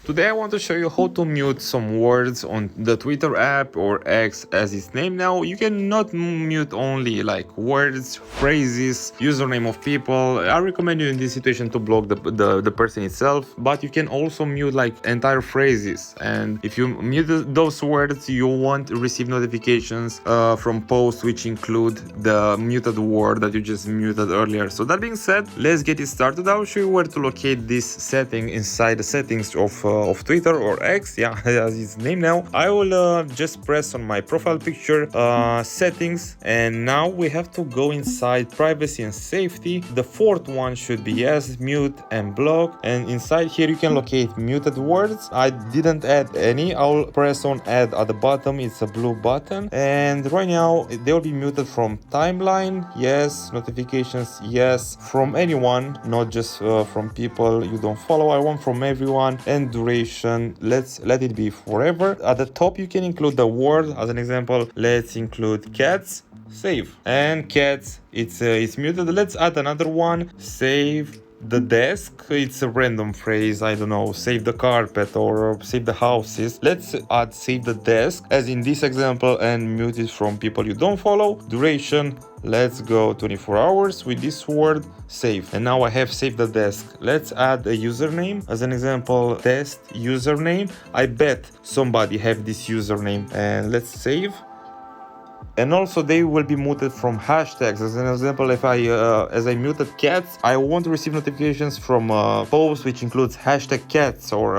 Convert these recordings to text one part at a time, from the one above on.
Today I want to show you how to mute some words on the Twitter app, or X as it's named now. You cannot mute only like words, phrases, username of people. I recommend you in this situation to block the person itself, but you can also mute like entire phrases. And if you mute those words, you won't receive notifications from posts which include the muted word that you just muted earlier. So that being said, let's get it started. I'll show you where to locate this setting inside the settings of Twitter or X, yeah, as it's named now. I will just press on my profile picture, settings, and now we have to go inside privacy and safety. The fourth one should be yes, mute and block, and inside here you can locate muted words. I didn't add any. I'll press on add at the bottom. It's a blue button, and right now they will be muted from timeline, yes, notifications, yes, from anyone, not just from people you don't follow. I want from everyone. And duration, let's let it be forever. At the top you can include the word. As an example, let's include cats, save. And cats, it's muted. Let's add another one, save the desk. It's a random phrase, I don't know, save the carpet or save the houses. Let's add save the desk as in this example and mute it from people you don't follow. Duration, let's go 24 hours with this word, save. And now I have saved the desk. Let's add a username. As an example, test username. I bet somebody have this username, and let's save. And also they will be muted from hashtags. As an example, if as I muted cats, I won't receive notifications from posts which includes hashtag cats, or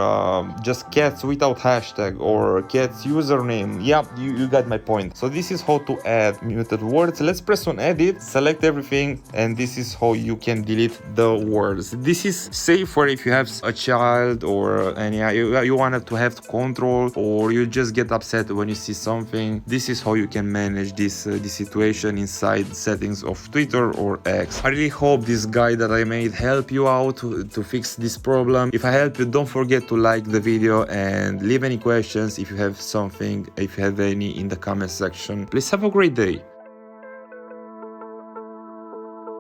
just cats without hashtag, or cats username. Yeah, you got my point. So this is how to add muted words. Let's press on edit, select everything, and this is how you can delete the words. This is safe for if you have a child, or you wanted to have control, or you just get upset when you see something. This is how you can manage this situation inside settings of Twitter or X. I really hope this guide that I made help you out to fix this problem. If I help you, don't forget to like the video and leave any questions if you have something, if you have any, in the comment section. Please have a great day.